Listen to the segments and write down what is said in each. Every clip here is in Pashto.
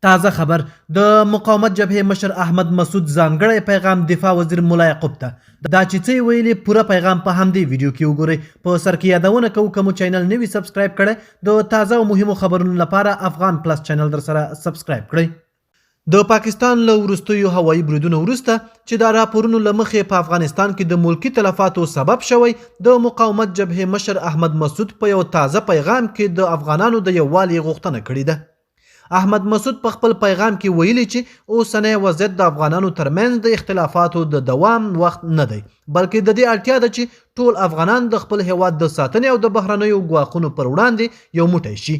تازه خبر د مقاومت جبهې مشر احمد مسعود ځانګړی پیغام دفاع وزیر ملا یعقوب ته دا چې څه ویلي پوره پیغام په همدې ویډیو کې وګورئ. په سر کې یادونه کوو که مو چینل نوي سبسکرایب کړی د تازه او مهمو خبرونو لپاره افغان پلس چینل در سره سبسکرایب کړئ. د پاکستان له وروستیو هوایي بریدونو وروسته چې د راپورونو له مخې په افغانستان کې د ملکي تلفاتو سبب شوی، د مقاومت جبهې مشر احمد مسعود په یو تازه پیغام کې د افغانانو د یووالي غوښتنه کړې ده. احمد مسعود په خپل پیغام کې ویلي چې اوسنی وضعیت د افغانانو ترمنځ د اختلافاتو د دوام وخت نه دی، بلکې د دې اړتیا ده چې ټول افغانان د خپل هیواد د ساتنې او د بهرنیو ګواښونو پر وړاندې یو موټی شي.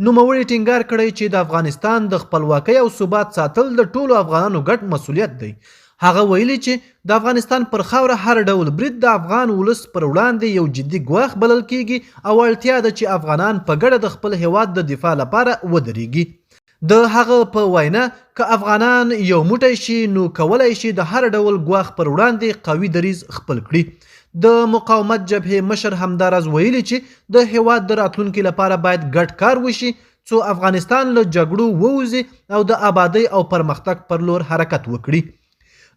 نوموړي ټینګار کړی چې د افغانستان د خپلواکۍ او ثبات ساتل د ټولو افغانانو ګډ مسؤلیت دی. هغه ویلي چې د افغانستان پر خاوره هر ډول برید د افغان ولس پر وړاندې یو جدي ګواښ بلل کیږي او اړتیا ده چې افغانان په ګډه د خپل هیواد د دفاع لپاره ودرېږي. د هغه په وینا که افغانان یو موټی شي نو کولی شي د هر ډول ګواښ پر وړاندې قوي دریځ خپل کړي. د مقاومت جبهې مشر همداراز ویلي چې د هیواد د راتلونکي لپاره باید ګډ کار وشي څو افغانستان له جګړو ووځي او د آبادۍ او پرمختګ پر لور حرکت وکړي.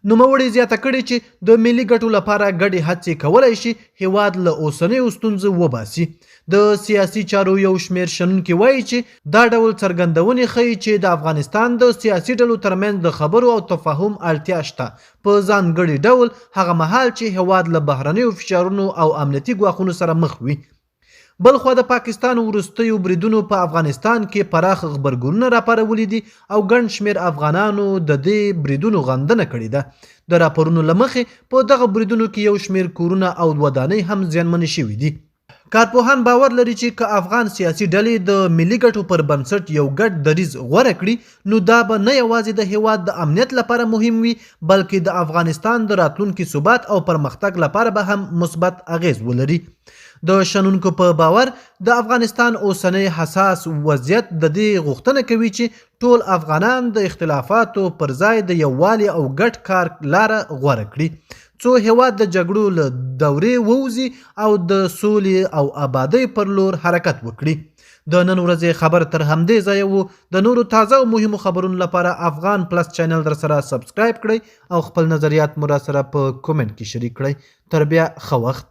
نوموړي زیاته کړې چې د ملي ګټو لپاره ګډې هڅې کولی شي هیواد له اوسنیو ستونزو وباسي. د سیاسي چارو یو شمېر شنونکي وایي چې دا ډول څرګندونې ښیي چې د افغانستان د سیاسي ډلو ترمنځ د خبرو او تفاهم اړتیا شته، په ځانګړي ډول هغه مهال چې هیواد له بهرنیو فشارونو او امنیتي ګواښونو سره مخ وي. بلخوا د پاکستان وروستیو بریدونو په افغانستان کې پراخ غبرګونونه راپارولي دي او ګڼ شمېر افغانانو د دې بریدونو غندنه کړې ده. د راپورونو له مخې په دغه بریدونو کې یو شمېر کورونه او ودانۍ هم زیانمنې شوي دي. کارپوهان باور لري چې که افغان سیاسي ډلې د ملي ګټو پر بنسټ یو ګډ دریځ غوره کړي نو دا به نه یوازې د هیواد د امنیت لپاره مهم وي بلکې د افغانستان د راتلونکي ثبات او پرمختګ لپاره به هم مثبت اغیز ولري. د شنونکو په باور د افغانستان اوسنی حساس وضعیت د دې غوښتنه کوي چې ټول افغانان د اختلافاتو پر ځای د یووالي او ګډ کار لاره غوره کړي څو هیواد د جګړو له دورې ووځي او د سولې او آبادۍ پر لور حرکت وکړي. د نن ورځې خبر تر همدې ځایه وو. د نورو تازه او مهمو خبرونو لپاره افغان پلس چینل در سره سبسکرایب کړئ او خپل نظریات مو را سره په کومنټ کې شریک کړئ. تر بیا ښه وخت.